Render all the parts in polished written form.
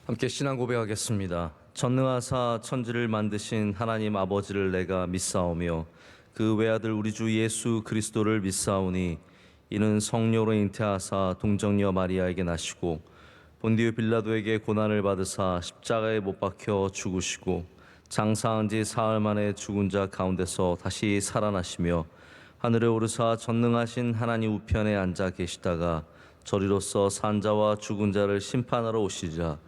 함께 신앙 고백하겠습니다. 전능하사 천지를 만드신 하나님 아버지를 내가 믿사오며 그 외아들 우리 주 예수 그리스도를 믿사오니 이는 성령으로 잉태하사 동정녀 마리아에게 나시고 본디오 빌라도에게 고난을 받으사 십자가에 못 박혀 죽으시고 장사한 지 사흘 만에 죽은 자 가운데서 다시 살아나시며 하늘에 오르사 전능하신 하나님 우편에 앉아 계시다가 저리로서 산자와 죽은 자를 심판하러 오시자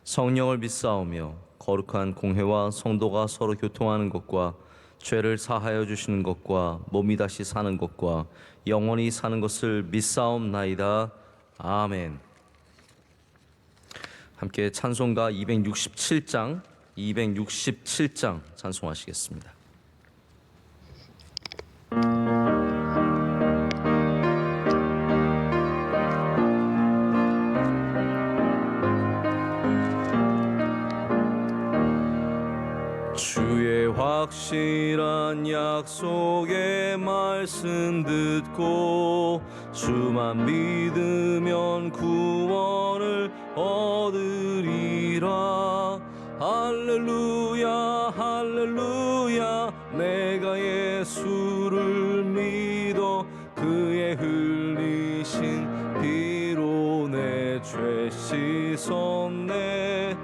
성령을 믿사오며 거룩한 공회와 성도가 서로 교통하는 것과 죄를 사하여 주시는 것과 몸이 다시 사는 것과 영원히 사는 것을 믿사옵나이다. 아멘. 함께 찬송가 267장 찬송하시겠습니다. 주의 확실한 약속의 말씀 듣고 주만 믿으면 구원을 얻으리라. 할렐루야 할렐루야 내가 예수를 믿어 그의 흘리신 피로 내 죄 씻었네.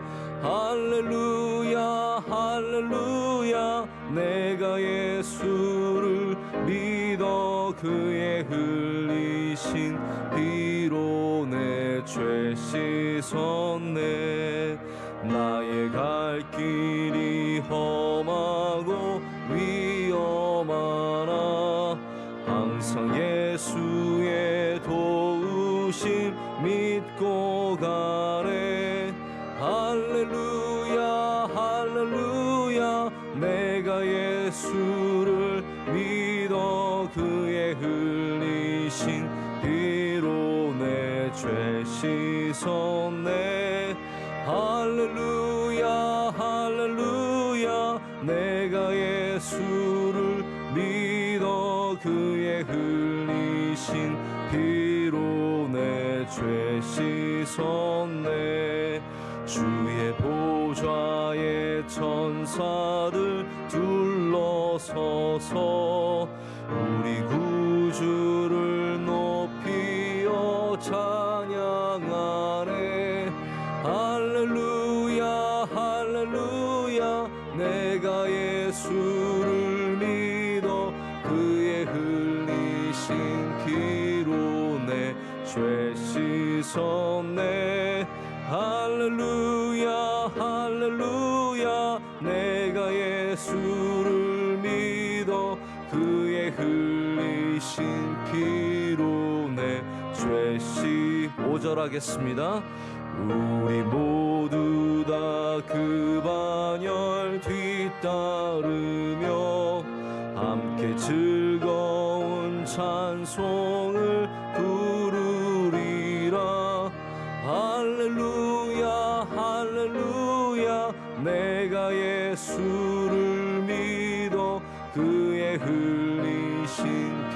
할렐루야 할렐루야 내가 예수를 믿어 그의 흘리신 피로 내 죄 씻었네. 나의 갈 길이 험하고 위험하나 항상 예수의 도우심 믿고 가네. 할렐루야 할렐루야 내가 예수를 믿어 그의 흘리신 피로 내 죄 씻었네. 할렐루야 할렐루야 내가 예수를 믿어 그의 흘리신 피로 내 죄 씻었네. 주의 보좌에 천사들 둘러서서 우리 구주를 높이어 찬양하네. 할렐루야 할렐루야 내가 예수를 믿어 그의 흘리신 피로 내 죄 씻었네. 할렐루야 할렐루야 내가 예수를 믿어 그의 흘리신 피로 내 죄 씻. 5절 하겠습니다. 우리 모두 다 그 반열 뒤따르며 함께 즐거운 찬송을 부르리라. 할렐루야 할렐루야 내가 예수를 믿어 그의 흘리신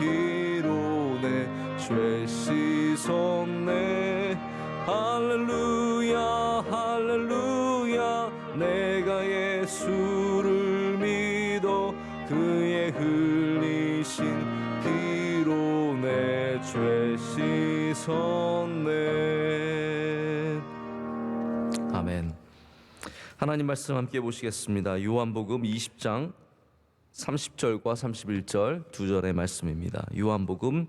피로 내 죄 씻었네. 할렐루야 할렐루야 내가 예수를 믿어 그의 흘리신 피로 내 죄 씻었네. 아멘. 하나님 말씀 함께 보시겠습니다. 요한복음 20장 30절과 31절 두 절의 말씀입니다. 요한복음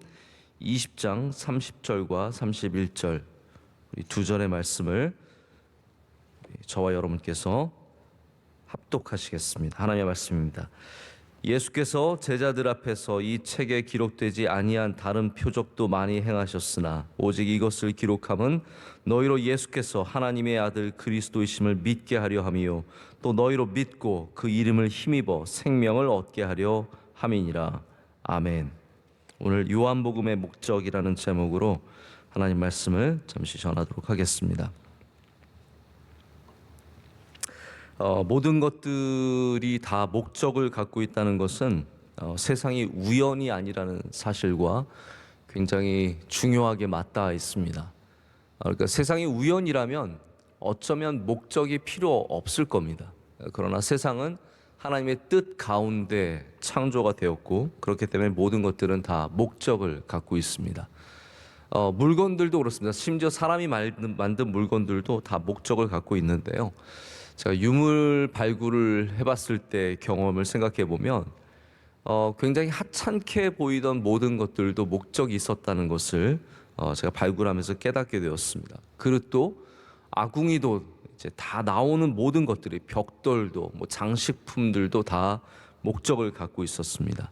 20장 30절과 31절 두 절의 말씀을 저와 여러분께서 합독하시겠습니다. 하나님의 말씀입니다. 예수께서 제자들 앞에서 이 책에 기록되지 아니한 다른 표적도 많이 행하셨으나 오직 이것을 기록함은 너희로 예수께서 하나님의 아들 그리스도이심을 믿게 하려 함이요 또 너희로 믿고 그 이름을 힘입어 생명을 얻게 하려 함이니라. 아멘. 오늘 요한복음의 목적이라는 제목으로 하나님 말씀을 잠시 전하도록 하겠습니다. 모든 것들이 다 목적을 갖고 있다는 것은 세상이 우연이 아니라는 사실과 굉장히 중요하게 맞닿아 있습니다. 그러니까 세상이 우연이라면 어쩌면 목적이 필요 없을 겁니다. 그러나 세상은 하나님의 뜻 가운데 창조가 되었고 그렇기 때문에 모든 것들은 다 목적을 갖고 있습니다. 물건들도 그렇습니다. 심지어 사람이 만든 물건들도 다 목적을 갖고 있는데요. 제가 유물 발굴을 해봤을 때 경험을 생각해 보면 굉장히 하찮게 보이던 모든 것들도 목적이 있었다는 것을 제가 발굴하면서 깨닫게 되었습니다. 그릇도 아궁이도 이제 다 나오는 모든 것들이 벽돌도 뭐 장식품들도 다 목적을 갖고 있었습니다.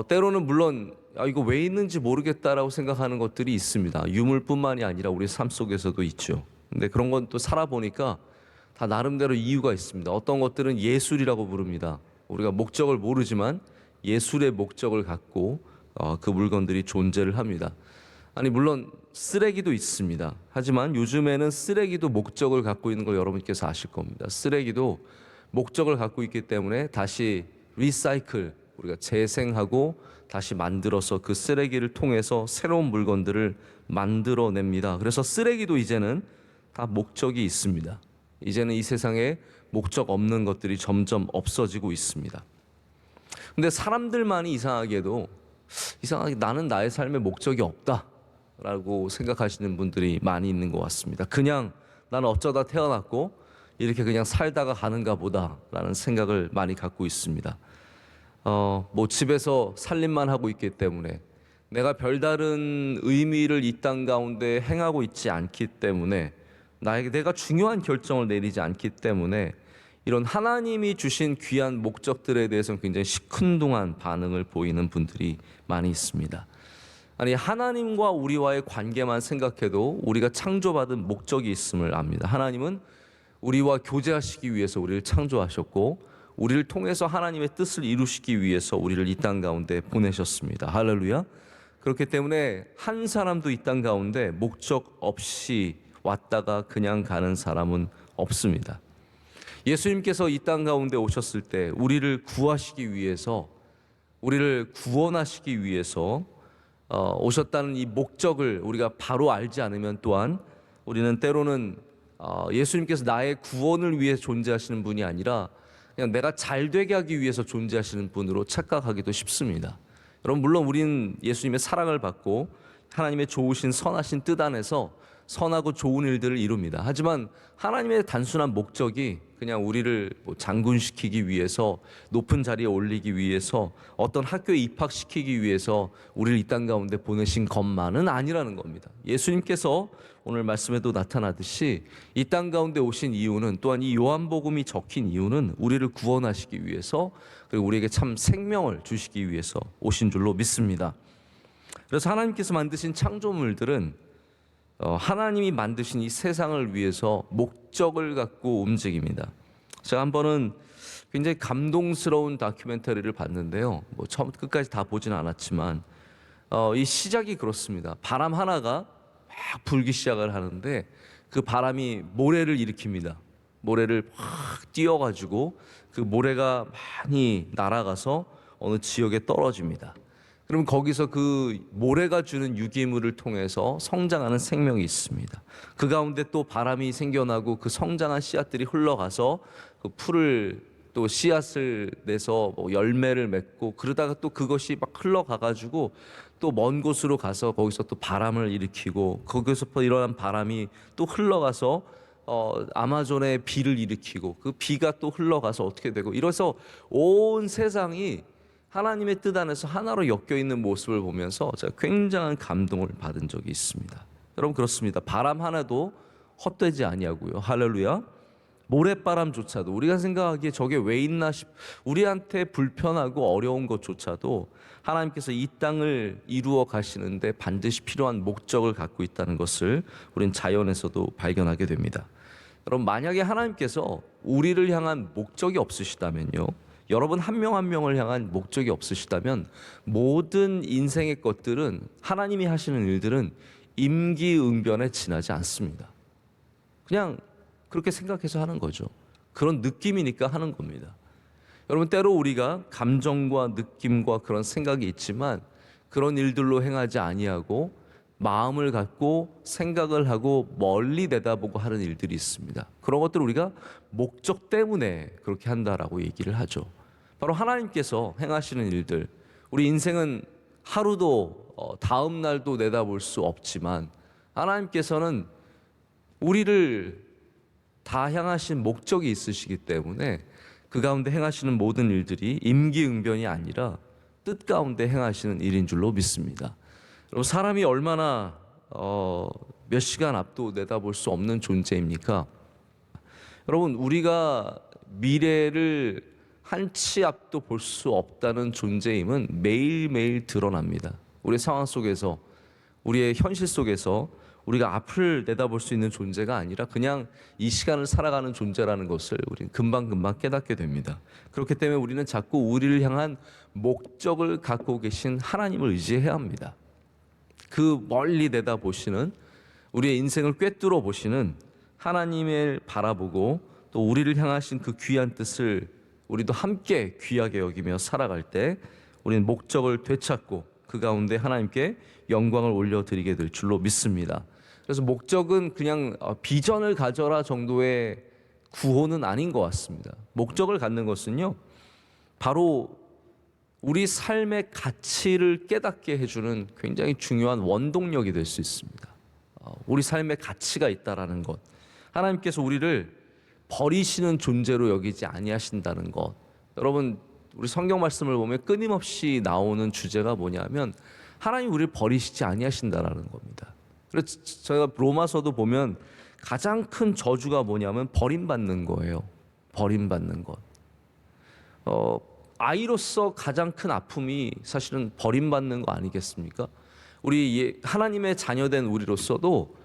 때로는 물론 이거 왜 있는지 모르겠다라고 생각하는 것들이 있습니다. 유물뿐만이 아니라 우리 삶 속에서도 있죠. 근데 그런 건 또 살아보니까 다 나름대로 이유가 있습니다. 어떤 것들은 예술이라고 부릅니다. 우리가 목적을 모르지만 예술의 목적을 갖고 그 물건들이 존재를 합니다. 아니 물론 쓰레기도 있습니다. 하지만 요즘에는 쓰레기도 목적을 갖고 있는 걸 여러분께서 아실 겁니다. 쓰레기도 목적을 갖고 있기 때문에 다시 리사이클, 우리가 재생하고 다시 만들어서 그 쓰레기를 통해서 새로운 물건들을 만들어냅니다. 그래서 쓰레기도 이제는 다 목적이 있습니다. 이제는 이 세상에 목적 없는 것들이 점점 없어지고 있습니다. 근데 사람들만이 이상하게 나는 나의 삶에 목적이 없다라고 생각하시는 분들이 많이 있는 것 같습니다. 그냥 나는 어쩌다 태어났고 이렇게 그냥 살다가 가는가 보다라는 생각을 많이 갖고 있습니다. 뭐 집에서 살림만 하고 있기 때문에 내가 별다른 의미를 이 땅 가운데 행하고 있지 않기 때문에 나에게 내가 중요한 결정을 내리지 않기 때문에 이런 하나님이 주신 귀한 목적들에 대해서는 굉장히 시큰둥한 반응을 보이는 분들이 많이 있습니다. 아니 하나님과 우리와의 관계만 생각해도 우리가 창조받은 목적이 있음을 압니다. 하나님은 우리와 교제하시기 위해서 우리를 창조하셨고 우리를 통해서 하나님의 뜻을 이루시기 위해서 우리를 이 땅 가운데 보내셨습니다. 할렐루야. 그렇기 때문에 한 사람도 이 땅 가운데 목적 없이 왔다가 그냥 가는 사람은 없습니다. 예수님께서 이 땅 가운데 오셨을 때 우리를 구하시기 위해서, 우리를 구원하시기 위해서 오셨다는 이 목적을 우리가 바로 알지 않으면 또한 우리는 때로는 예수님께서 나의 구원을 위해 존재하시는 분이 아니라 그냥 내가 잘 되게 하기 위해서 존재하시는 분으로 착각하기도 쉽습니다. 여러분 물론 우리는 예수님의 사랑을 받고 하나님의 좋으신 선하신 뜻 안에서 선하고 좋은 일들을 이룹니다. 하지만 하나님의 단순한 목적이 그냥 우리를 장군시키기 위해서, 높은 자리에 올리기 위해서, 어떤 학교에 입학시키기 위해서 우리를 이 땅 가운데 보내신 것만은 아니라는 겁니다. 예수님께서 오늘 말씀에도 나타나듯이 이 땅 가운데 오신 이유는, 또한 이 요한복음이 적힌 이유는 우리를 구원하시기 위해서, 그리고 우리에게 참 생명을 주시기 위해서 오신 줄로 믿습니다. 그래서 하나님께서 만드신 창조물들은 하나님이 만드신 이 세상을 위해서 목적을 갖고 움직입니다. 제가 한 번은 굉장히 감동스러운 다큐멘터리를 봤는데요. 뭐 처음부터 끝까지 다 보진 않았지만 이 시작이 그렇습니다. 바람 하나가 막 불기 시작을 하는데 그 바람이 모래를 일으킵니다. 모래를 확 띄워가지고 그 모래가 많이 날아가서 어느 지역에 떨어집니다. 그럼 거기서 그 모래가 주는 유기물을 통해서 성장하는 생명이 있습니다. 그 가운데 또 바람이 생겨나고 그 성장한 씨앗들이 흘러가서 그 풀을 또 씨앗을 내서 뭐 열매를 맺고, 그러다가 또 그것이 막 흘러가가지고 또 먼 곳으로 가서 거기서 또 바람을 일으키고, 거기서 일어난 바람이 또 흘러가서 아마존의 비를 일으키고, 그 비가 또 흘러가서 어떻게 되고, 이래서 온 세상이 하나님의 뜻 안에서 하나로 엮여 있는 모습을 보면서 제가 굉장한 감동을 받은 적이 있습니다. 여러분 그렇습니다. 바람 하나도 헛되지 아니하고요. 할렐루야. 모래바람조차도 우리가 생각하기에 저게 왜 있나 우리한테 불편하고 어려운 것조차도 하나님께서 이 땅을 이루어 가시는데 반드시 필요한 목적을 갖고 있다는 것을 우리는 자연에서도 발견하게 됩니다. 여러분 만약에 하나님께서 우리를 향한 목적이 없으시다면요, 여러분 한 명 한 명을 향한 목적이 없으시다면 모든 인생의 것들은, 하나님이 하시는 일들은 임기응변에 지나지 않습니다. 그냥 그렇게 생각해서 하는 거죠. 그런 느낌이니까 하는 겁니다. 여러분 때로 우리가 감정과 느낌과 그런 생각이 있지만 그런 일들로 행하지 아니하고 마음을 갖고 생각을 하고 멀리 내다보고 하는 일들이 있습니다. 그런 것들을 우리가 목적 때문에 그렇게 한다라고 얘기를 하죠. 바로 하나님께서 행하시는 일들, 우리 인생은 하루도 다음 날도 내다볼 수 없지만 하나님께서는 우리를 다 향하신 목적이 있으시기 때문에 그 가운데 행하시는 모든 일들이 임기응변이 아니라 뜻 가운데 행하시는 일인 줄로 믿습니다. 여러분, 사람이 얼마나 몇 시간 앞도 내다볼 수 없는 존재입니까? 여러분, 우리가 미래를 한 치 앞도 볼 수 없다는 존재임은 매일매일 드러납니다. 우리의 상황 속에서, 우리의 현실 속에서 우리가 앞을 내다볼 수 있는 존재가 아니라 그냥 이 시간을 살아가는 존재라는 것을 우리는 금방금방 깨닫게 됩니다. 그렇기 때문에 우리는 자꾸 우리를 향한 목적을 갖고 계신 하나님을 의지해야 합니다. 그 멀리 내다보시는, 우리의 인생을 꿰뚫어 보시는 하나님을 바라보고 또 우리를 향하신 그 귀한 뜻을 우리도 함께 귀하게 여기며 살아갈 때 우리는 목적을 되찾고 그 가운데 하나님께 영광을 올려드리게 될 줄로 믿습니다. 그래서 목적은 그냥 비전을 가져라 정도의 구호는 아닌 것 같습니다. 목적을 갖는 것은요, 바로 우리 삶의 가치를 깨닫게 해주는 굉장히 중요한 원동력이 될 수 있습니다. 우리 삶의 가치가 있다라는 것, 하나님께서 우리를 버리시는 존재로 여기지 아니하신다는 것. 여러분, 우리 성경 말씀을 보면 끊임없이 나오는 주제가 뭐냐면 하나님 우리를 버리시지 아니하신다라는 겁니다. 그래서 저희가 로마서도 보면 가장 큰 저주가 뭐냐면 버림받는 거예요. 버림받는 것. 아이로서 가장 큰 아픔이 사실은 버림받는 거 아니겠습니까? 우리 하나님의 자녀된 우리로서도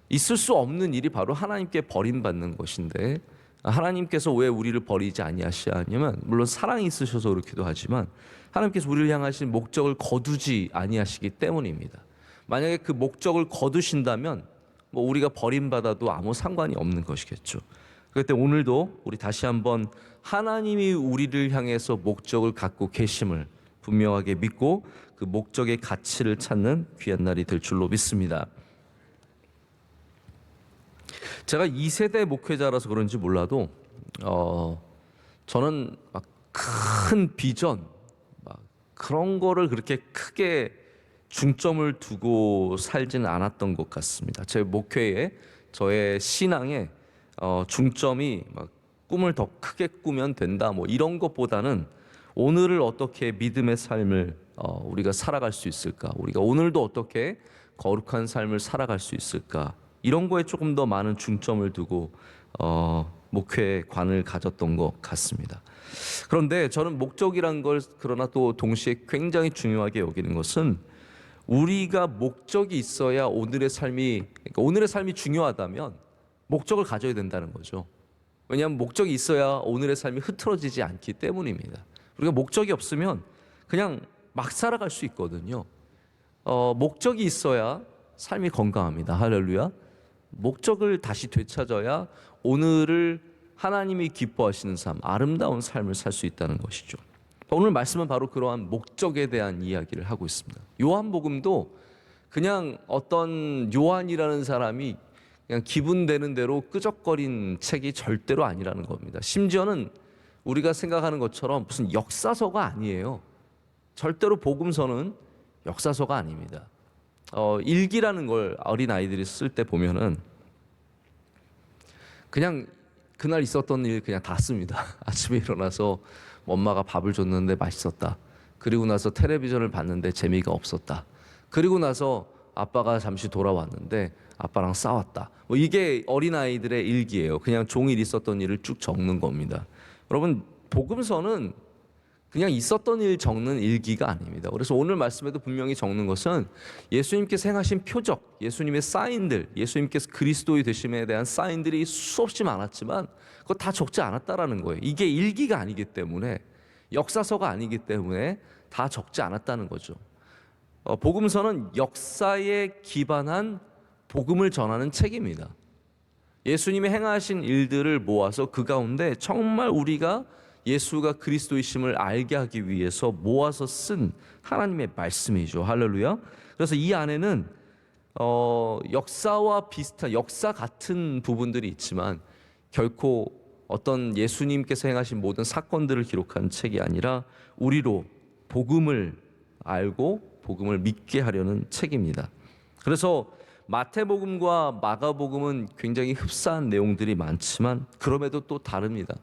있을 수 없는 일이 바로 하나님께 버림받는 것인데, 하나님께서 왜 우리를 버리지 아니하시냐면 물론 사랑이 있으셔서 그렇기도 하지만 하나님께서 우리를 향하신 목적을 거두지 아니하시기 때문입니다. 만약에 그 목적을 거두신다면 뭐 우리가 버림받아도 아무 상관이 없는 것이겠죠. 그렇기 때문에 오늘도 우리 다시 한번 하나님이 우리를 향해서 목적을 갖고 계심을 분명하게 믿고 그 목적의 가치를 찾는 귀한 날이 될 줄로 믿습니다. 제가 2세대 목회자라서 그런지 몰라도 저는 막 큰 비전 막 그런 거를 그렇게 크게 중점을 두고 살지는 않았던 것 같습니다. 제 목회에, 저의 신앙에 중점이 막 꿈을 더 크게 꾸면 된다 뭐 이런 것보다는 오늘을 어떻게 믿음의 삶을 우리가 살아갈 수 있을까, 우리가 오늘도 어떻게 거룩한 삶을 살아갈 수 있을까, 이런 거에 조금 더 많은 중점을 두고 목회관을 가졌던 것 같습니다. 그런데 저는 목적이란 걸 그러나 또 동시에 굉장히 중요하게 여기는 것은 우리가 목적이 있어야 오늘의 삶이, 그러니까 오늘의 삶이 중요하다면 목적을 가져야 된다는 거죠. 왜냐하면 목적이 있어야 오늘의 삶이 흐트러지지 않기 때문입니다. 우리가 목적이 없으면 그냥 막 살아갈 수 있거든요. 목적이 있어야 삶이 건강합니다. 할렐루야. 목적을 다시 되찾아야 오늘을 하나님이 기뻐하시는 삶, 아름다운 삶을 살 수 있다는 것이죠. 오늘 말씀은 바로 그러한 목적에 대한 이야기를 하고 있습니다. 요한복음도 그냥 어떤 요한이라는 사람이 그냥 기분 되는 대로 끄적거린 책이 절대로 아니라는 겁니다. 심지어는 우리가 생각하는 것처럼 무슨 역사서가 아니에요. 절대로 복음서는 역사서가 아닙니다. 일기라는 걸 어린 아이들이 쓸 때 보면은 그냥 그날 있었던 일 그냥 다 씁니다. 아침에 일어나서 엄마가 밥을 줬는데 맛있었다. 그리고 나서 텔레비전을 봤는데 재미가 없었다. 그리고 나서 아빠가 잠시 돌아왔는데 아빠랑 싸웠다. 뭐 이게 어린아이들의 일기예요. 그냥 종일 있었던 일을 쭉 적는 겁니다. 여러분, 복음서는 그냥 있었던 일 적는 일기가 아닙니다. 그래서 오늘 말씀에도 분명히 적는 것은 예수님께서 행하신 표적, 예수님의 사인들, 예수님께서 그리스도의 되심에 대한 사인들이 수없이 많았지만 그거 다 적지 않았다라는 거예요. 이게 일기가 아니기 때문에, 역사서가 아니기 때문에 다 적지 않았다는 거죠. 복음서는 역사에 기반한 복음을 전하는 책입니다. 예수님이 행하신 일들을 모아서 그 가운데 정말 우리가 예수가 그리스도이심을 알게 하기 위해서 모아서 쓴 하나님의 말씀이죠. 할렐루야. 그래서 이 안에는 역사와 비슷한 역사 같은 부분들이 있지만 결코 어떤 예수님께서 행하신 모든 사건들을 기록한 책이 아니라 우리로 복음을 알고 복음을 믿게 하려는 책입니다. 그래서 마태복음과 마가복음은 굉장히 흡사한 내용들이 많지만 그럼에도 또 다릅니다.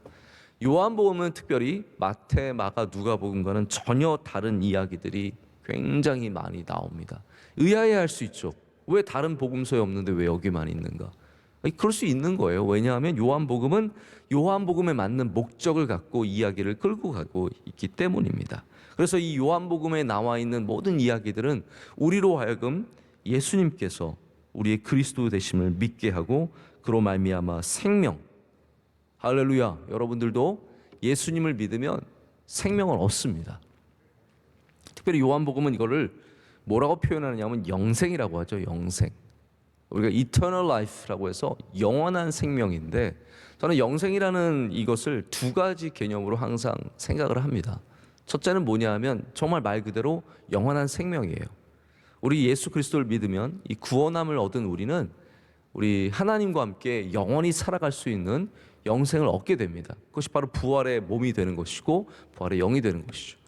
요한복음은 특별히 마태, 마가, 누가복음과는 전혀 다른 이야기들이 굉장히 많이 나옵니다. 의아해할 수 있죠. 왜 다른 복음서에 없는데 왜 여기만 있는가? 그럴 수 있는 거예요. 왜냐하면 요한복음은 요한복음에 맞는 목적을 갖고 이야기를 끌고 가고 있기 때문입니다. 그래서 이 요한복음에 나와 있는 모든 이야기들은 우리로 하여금 예수님께서 우리의 그리스도 되심을 믿게 하고 그로 말미암아 생명, 할렐루야, 여러분들도 예수님을 믿으면 생명을 얻습니다. 특별히 요한복음은 이거를 뭐라고 표현하느냐면 영생이라고 하죠. 영생. 우리가 eternal life라고 해서 영원한 생명인데 저는 영생이라는 이것을 두 가지 개념으로 항상 생각을 합니다. 첫째는 뭐냐 하면 정말 말 그대로 영원한 생명이에요. 우리 예수 그리스도를 믿으면 이 구원함을 얻은 우리는 우리 하나님과 함께 영원히 살아갈 수 있는 영생을 얻게 됩니다. 그것이 바로 부활의 몸이 되는 것이고 부활의 영이 되는 것이죠.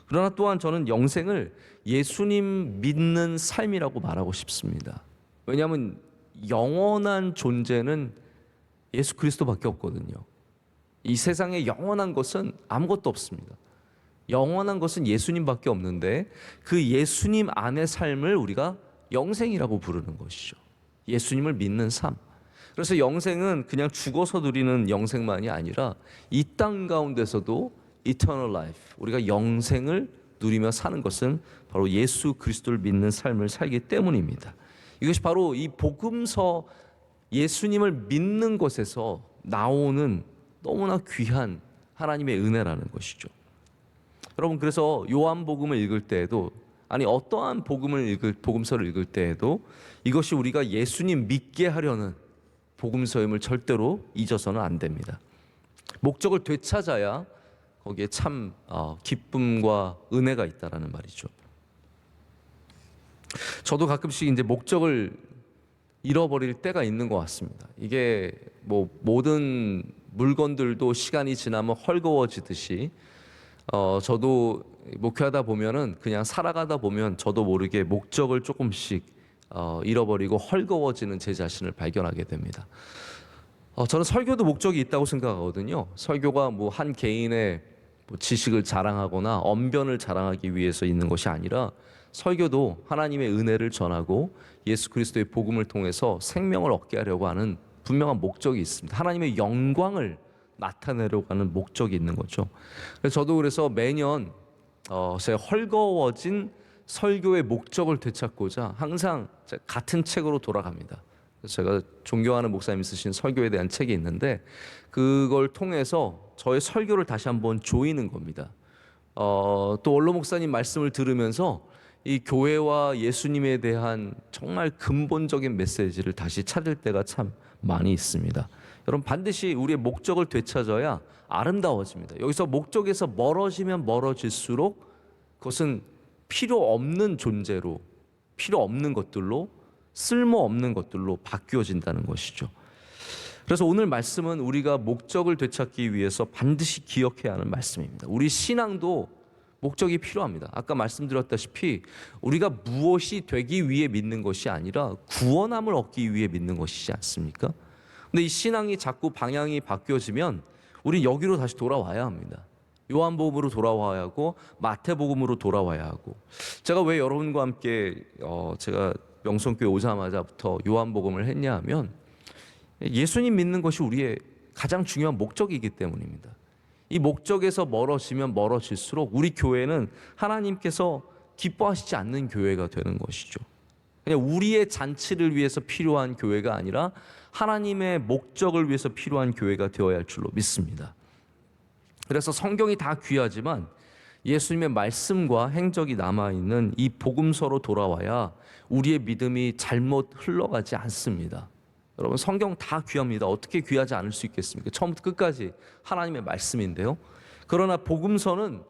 그러나 또한 저는 영생을 예수님 믿는 삶이라고 말하고 싶습니다. 왜냐하면 영원한 존재는 예수 그리스도밖에 없거든요. 이 세상에 영원한 것은 아무것도 없습니다. 영원한 것은 예수님밖에 없는데 그 예수님 안의 삶을 우리가 영생이라고 부르는 것이죠. 예수님을 믿는 삶. 그래서 영생은 그냥 죽어서 누리는 영생만이 아니라 이 땅 가운데서도 eternal life, 우리가 영생을 누리며 사는 것은 바로 예수 그리스도를 믿는 삶을 살기 때문입니다. 이것이 바로 이 복음서 예수님을 믿는 것에서 나오는 너무나 귀한 하나님의 은혜라는 것이죠. 여러분, 그래서 요한복음을 읽을 때에도 어떠한 복음서를 읽을 때에도 이것이 우리가 예수님 믿게 하려는 복음서임을 절대로 잊어서는 안 됩니다. 목적을 되찾아야 거기에 참 기쁨과 은혜가 있다라는 말이죠. 저도 가끔씩 이제 목적을 잃어버릴 때가 있는 것 같습니다. 이게 뭐 모든 물건들도 시간이 지나면 헐거워지듯이 저도 목회하다 보면은 그냥 살아가다 보면 저도 모르게 목적을 조금씩 잃어버리고 헐거워지는 제 자신을 발견하게 됩니다. 저는 설교도 목적이 있다고 생각하거든요. 설교가 뭐 한 개인의 지식을 자랑하거나 언변을 자랑하기 위해서 있는 것이 아니라 설교도 하나님의 은혜를 전하고 예수 그리스도의 복음을 통해서 생명을 얻게 하려고 하는 분명한 목적이 있습니다. 하나님의 영광을 나타내려고 하는 목적이 있는 거죠. 그래서 매년 제가 헐거워진 설교의 목적을 되찾고자 항상 같은 책으로 돌아갑니다. 제가 존경하는 목사님이 쓰신 설교에 대한 책이 있는데 그걸 통해서 저의 설교를 다시 한번 조이는 겁니다. 또 원로 목사님 말씀을 들으면서 이 교회와 예수님에 대한 정말 근본적인 메시지를 다시 찾을 때가 참 많이 있습니다. 여러분, 반드시 우리의 목적을 되찾아야 아름다워집니다. 여기서 목적에서 멀어지면 멀어질수록 그것은 필요 없는 존재로, 필요 없는 것들로, 쓸모없는 것들로 바뀌어진다는 것이죠. 그래서 오늘 말씀은 우리가 목적을 되찾기 위해서 반드시 기억해야 하는 말씀입니다. 우리 신앙도 목적이 필요합니다. 아까 말씀드렸다시피 우리가 무엇이 되기 위해 믿는 것이 아니라 구원함을 얻기 위해 믿는 것이지 않습니까? 근데 이 신앙이 자꾸 방향이 바뀌어지면 우리 여기로 다시 돌아와야 합니다. 요한복음으로 돌아와야 하고 마태복음으로 돌아와야 하고, 제가 왜 여러분과 함께 제가 명성교회 오자마자부터 요한복음을 했냐 하면 예수님 믿는 것이 우리의 가장 중요한 목적이기 때문입니다. 이 목적에서 멀어지면 멀어질수록 우리 교회는 하나님께서 기뻐하시지 않는 교회가 되는 것이죠. 그냥 우리의 잔치를 위해서 필요한 교회가 아니라 하나님의 목적을 위해서 필요한 교회가 되어야 할 줄로 믿습니다. 그래서 성경이 다 귀하지만 예수님의 말씀과 행적이 남아있는 이 복음서로 돌아와야 우리의 믿음이 잘못 흘러가지 않습니다. 여러분, 성경 다 귀합니다. 어떻게 귀하지 않을 수 있겠습니까? 처음부터 끝까지 하나님의 말씀인데요. 그러나 복음서는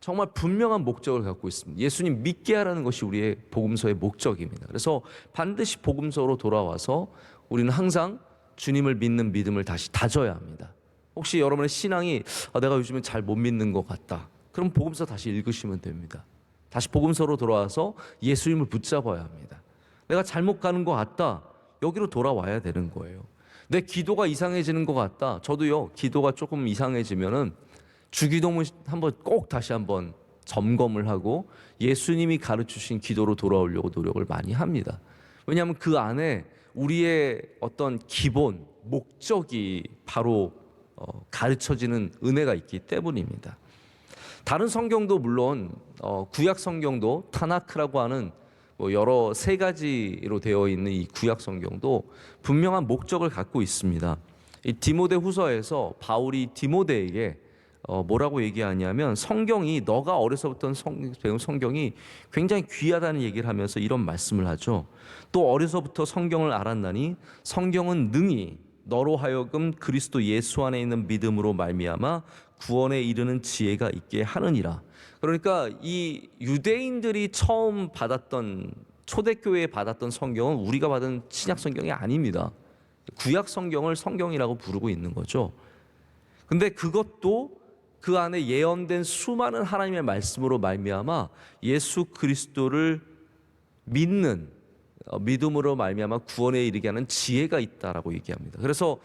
정말 분명한 목적을 갖고 있습니다. 예수님 믿게 하라는 것이 우리의 복음서의 목적입니다. 그래서 반드시 복음서로 돌아와서 우리는 항상 주님을 믿는 믿음을 다시 다져야 합니다. 혹시 여러분의 신앙이 내가 요즘에 잘 못 믿는 것 같다, 그럼 복음서 다시 읽으시면 됩니다. 다시 복음서로 돌아와서 예수님을 붙잡아야 합니다. 내가 잘못 가는 것 같다, 여기로 돌아와야 되는 거예요. 내 기도가 이상해지는 것 같다, 저도요, 기도가 조금 이상해지면은 주기도문 꼭 다시 한번 점검을 하고 예수님이 가르치신 기도로 돌아오려고 노력을 많이 합니다. 왜냐하면 그 안에 우리의 어떤 기본 목적이 바로 가르쳐지는 은혜가 있기 때문입니다. 다른 성경도 물론 구약 성경도 타나크라고 하는 여러 세 가지로 되어 있는 이 구약 성경도 분명한 목적을 갖고 있습니다. 이 디모데 후서에서 바울이 디모데에게 뭐라고 얘기하냐면, 성경이, 너가 어려서부터 배운 성경이 굉장히 귀하다는 얘기를 하면서 이런 말씀을 하죠. 또 어려서부터 성경을 알았나니 성경은 능히 너로 하여금 그리스도 예수 안에 있는 믿음으로 말미암아 구원에 이르는 지혜가 있게 하느니라. 그러니까 이 유대인들이 처음 받았던, 초대교회에 받았던 성경은 우리가 받은 신약 성경이 아닙니다. 구약 성경을 성경이라고 부르고 있는 거죠. 근데 그것도 그 안에 예언된 수많은 하나님의 말씀으로 말미암아 예수 그리스도를 믿는 믿음으로 말미암아 구원에 이르게 하는 지혜가 있다라고 얘기합니다. 그래서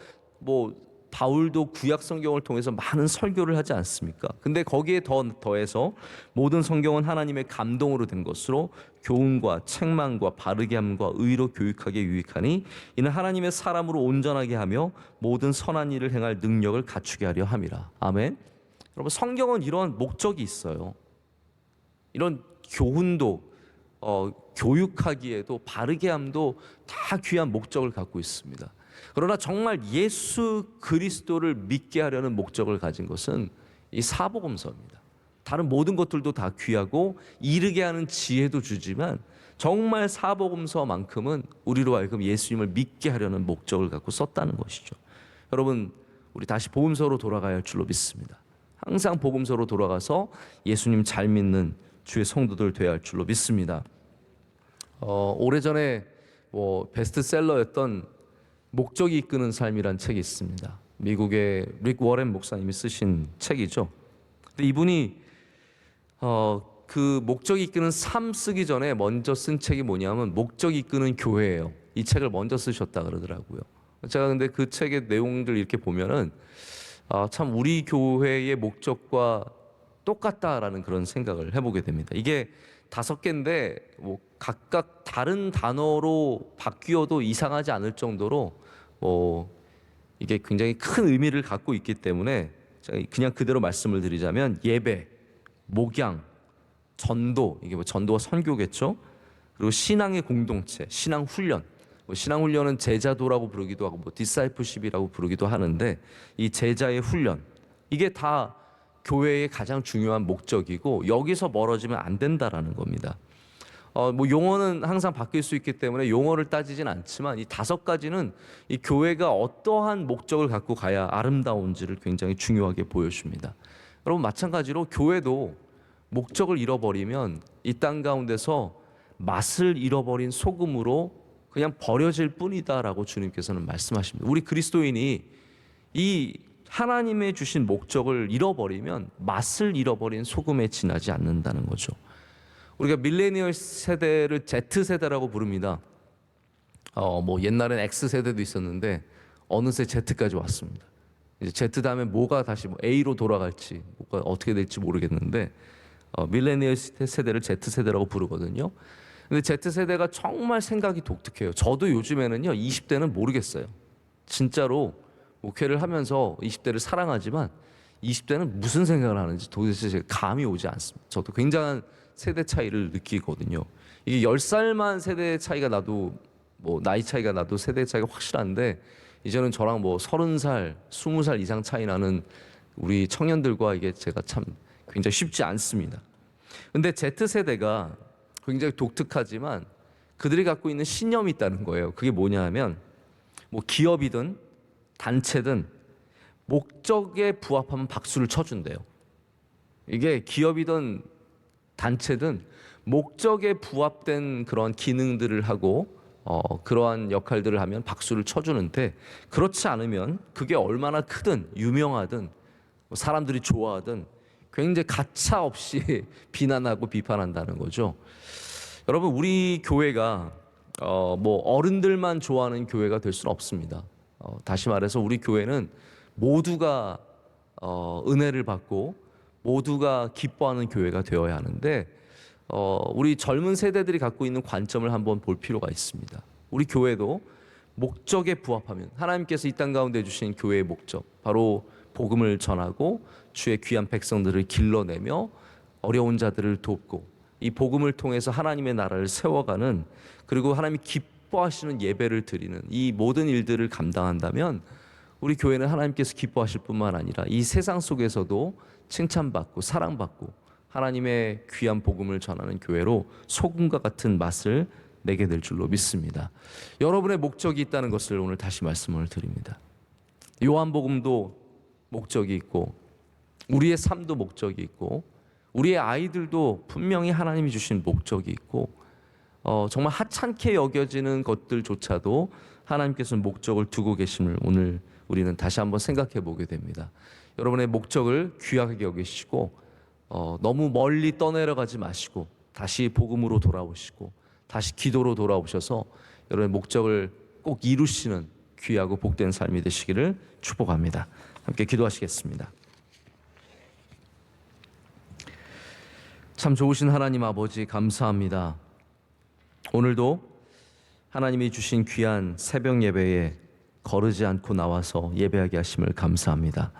바울도 구약 성경을 통해서 많은 설교를 하지 않습니까? 근데 거기에 더해서 모든 성경은 하나님의 감동으로 된 것으로 교훈과 책망과 바르게 함과 의로 교육하게 유익하니 이는 하나님의 사람으로 온전하게 하며 모든 선한 일을 행할 능력을 갖추게 하려 함이라. 아멘. 여러분, 성경은 이런 목적이 있어요. 이런 교훈도 교육하기에도 바르게 함도 다 귀한 목적을 갖고 있습니다. 그러나 정말 예수 그리스도를 믿게 하려는 목적을 가진 것은 이 사복음서입니다. 다른 모든 것들도 다 귀하고 이르게 하는 지혜도 주지만 정말 사복음서만큼은 우리로 하여금 예수님을 믿게 하려는 목적을 갖고 썼다는 것이죠. 여러분, 우리 다시 복음서로 돌아가야 할 줄로 믿습니다. 항상 복음서로 돌아가서 예수님 잘 믿는 주의 성도들 되어야 할 줄로 믿습니다. 오래전에 베스트셀러였던 목적이 이끄는 삶이란 책이 있습니다. 미국의 릭 워렌 목사님이 쓰신 책이죠. 근데 이분이 그 목적이 이끄는 삶 쓰기 전에 먼저 쓴 책이 뭐냐면 목적이 이끄는 교회예요. 이 책을 먼저 쓰셨다 그러더라고요. 제가 근데 그 책의 내용들 이렇게 보면은 참 우리 교회의 목적과 똑같다라는 그런 생각을 해보게 됩니다. 이게 5개인데 각각 다른 단어로 바뀌어도 이상하지 않을 정도로 이게 굉장히 큰 의미를 갖고 있기 때문에 그냥 그대로 말씀을 드리자면, 예배, 목양, 전도, 이게 전도와 선교겠죠. 그리고 신앙의 공동체, 신앙 훈련. 신앙 훈련은 제자도라고 부르기도 하고 디사이플십이라고 부르기도 하는데, 이 제자의 훈련, 이게 다 교회의 가장 중요한 목적이고 여기서 멀어지면 안 된다라는 겁니다. 용어는 항상 바뀔 수 있기 때문에 용어를 따지진 않지만 이 5가지는 이 교회가 어떠한 목적을 갖고 가야 아름다운지를 굉장히 중요하게 보여줍니다. 여러분, 마찬가지로 교회도 목적을 잃어버리면 이 땅 가운데서 맛을 잃어버린 소금으로 그냥 버려질 뿐이다라고 주님께서는 말씀하십니다. 우리 그리스도인이 이 하나님의 주신 목적을 잃어버리면 맛을 잃어버린 소금에 지나지 않는다는 거죠. 우리가 밀레니얼 세대를 Z세대라고 부릅니다. 옛날엔 X세대도 있었는데 어느새 Z까지 왔습니다. 이제 Z 다음에 뭐가 다시 A로 돌아갈지, 뭐가 어떻게 될지 모르겠는데 밀레니얼 세대를 Z세대라고 부르거든요. 근데 Z세대가 정말 생각이 독특해요. 저도 요즘에는요, 20대는 모르겠어요. 진짜로 목회를 하면서 20대를 사랑하지만 20대는 무슨 생각을 하는지 도대체 제가 감이 오지 않습니다. 저도 굉장한 세대 차이를 느끼거든요. 이게 10살만 세대 차이가 나도 나이 차이가 나도 세대 차이가 확실한데, 이제는 저랑 30살, 20살 이상 차이 나는 우리 청년들과 이게 제가 참 굉장히 쉽지 않습니다. 근데 Z세대가 굉장히 독특하지만 그들이 갖고 있는 신념이 있다는 거예요. 그게 뭐냐 하면 기업이든 단체든 목적에 부합하면 박수를 쳐준대요. 이게 기업이든 단체든 목적에 부합된 그런 기능들을 하고 그러한 역할들을 하면 박수를 쳐주는데, 그렇지 않으면 그게 얼마나 크든 유명하든 사람들이 좋아하든 굉장히 가차 없이 비난하고 비판한다는 거죠. 여러분, 우리 교회가 뭐 어른들만 좋아하는 교회가 될 수는 없습니다. 다시 말해서 우리 교회는 모두가 은혜를 받고 모두가 기뻐하는 교회가 되어야 하는데, 우리 젊은 세대들이 갖고 있는 관점을 한번 볼 필요가 있습니다. 우리 교회도 목적에 부합하면, 하나님께서 이 땅 가운데 주신 교회의 목적, 바로 복음을 전하고 주의 귀한 백성들을 길러내며 어려운 자들을 돕고 이 복음을 통해서 하나님의 나라를 세워가는, 그리고 하나님이 기뻐하시는 예배를 드리는 이 모든 일들을 감당한다면 우리 교회는 하나님께서 기뻐하실 뿐만 아니라 이 세상 속에서도 칭찬받고 사랑받고 하나님의 귀한 복음을 전하는 교회로 소금과 같은 맛을 내게 될 줄로 믿습니다. 여러분의 목적이 있다는 것을 오늘 다시 말씀을 드립니다. 요한복음도 목적이 있고 우리의 삶도 목적이 있고 우리의 아이들도 분명히 하나님이 주신 목적이 있고, 정말 하찮게 여겨지는 것들조차도 하나님께서는 목적을 두고 계심을 오늘 우리는 다시 한번 생각해 보게 됩니다. 여러분의 목적을 귀하게 여기시고 너무 멀리 떠내려가지 마시고 다시 복음으로 돌아오시고 다시 기도로 돌아오셔서 여러분의 목적을 꼭 이루시는 귀하고 복된 삶이 되시기를 축복합니다. 함께 기도하시겠습니다. 참 좋으신 하나님 아버지, 감사합니다. 오늘도 하나님이 주신 귀한 새벽 예배에 거르지 않고 나와서 예배하게 하심을 감사합니다.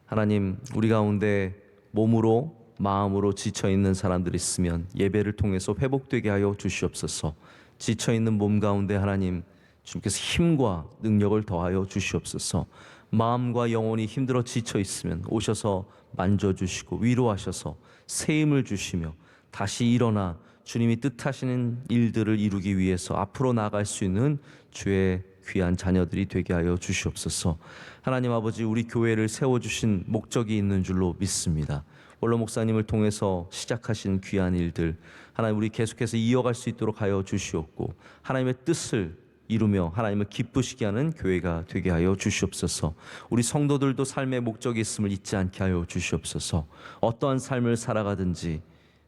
하나님, 우리 가운데 몸으로 마음으로 지쳐있는 사람들이 있으면 예배를 통해서 회복되게 하여 주시옵소서. 지쳐있는 몸 가운데 하나님 주님께서 힘과 능력을 더하여 주시옵소서. 마음과 영혼이 힘들어 지쳐 있으면 오셔서 만져주시고 위로하셔서 새 힘을 주시며 다시 일어나 주님이 뜻하시는 일들을 이루기 위해서 앞으로 나아갈 수 있는 주의 귀한 자녀들이 되게 하여 주시옵소서. 하나님 아버지, 우리 교회를 세워주신 목적이 있는 줄로 믿습니다. 원로 목사님을 통해서 시작하신 귀한 일들, 하나님 우리 계속해서 이어갈 수 있도록 하여 주시옵고 하나님의 뜻을 이루며 하나님을 기쁘시게 하는 교회가 되게 하여 주시옵소서. 우리 성도들도 삶의 목적이 있음을 잊지 않게 하여 주시옵소서. 어떠한 삶을 살아가든지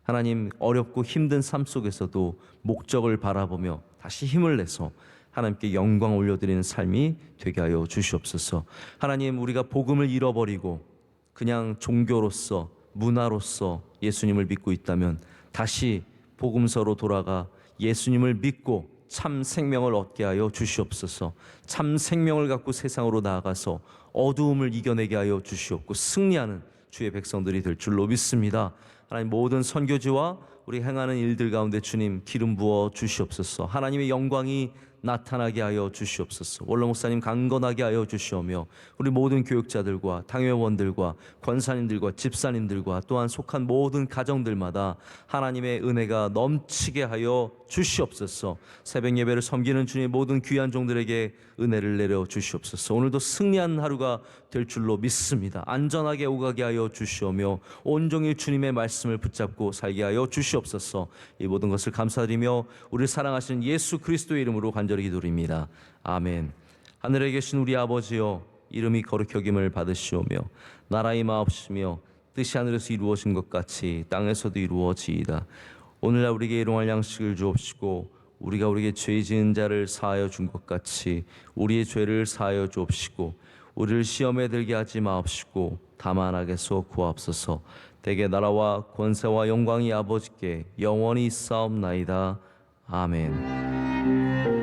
하나님 어렵고 힘든 삶 속에서도 목적을 바라보며 다시 힘을 내서 하나님께 영광 올려드리는 삶이 되게 하여 주시옵소서. 하나님, 우리가 복음을 잃어버리고 그냥 종교로서 문화로서 예수님을 믿고 있다면 다시 복음서로 돌아가 예수님을 믿고 참 생명을 얻게 하여 주시옵소서. 참 생명을 갖고 세상으로 나아가서 어두움을 이겨내게 하여 주시옵고 승리하는 주의 백성들이 될 줄로 믿습니다. 하나님, 모든 선교지와 우리 행하는 일들 가운데 주님 기름 부어 주시옵소서. 하나님의 영광이 나타나게 하여 주시옵소서. 원로 목사님 강건하게 하여 주시오며 우리 모든 교육자들과 당회원들과 권사님들과 집사님들과 또한 속한 모든 가정들마다 하나님의 은혜가 넘치게 하여 주시옵소서. 새벽 예배를 섬기는 주님의 모든 귀한 종들에게 은혜를 내려 주시옵소서. 오늘도 승리한 하루가 될 줄로 믿습니다. 안전하게 오가게 하여 주시오며 온종일 주님의 말씀을 붙잡고 살게 하여 주시옵소서. 이 모든 것을 감사드리며 우리를 사랑하시는 예수 그리스도의 이름으로 간절히 기도드립니다. 아멘. 하늘에 계신 우리 아버지여, 이름이 거룩히 여김을 받으시오며 나라의 마옵시며 뜻이 하늘에서 이루어진 것 같이 땅에서도 이루어지이다. 오늘날 우리에게 일용할 양식을 주옵시고 우리가 우리에게 죄 지은 자를 사하여 준 것 같이 우리의 죄를 사하여 주옵시고 우리를 시험에 들게 하지 마옵시고 다만 악에서 구하옵소서. 대개 나라와 권세와 영광이 아버지께 영원히 있사옵나이다. 아멘.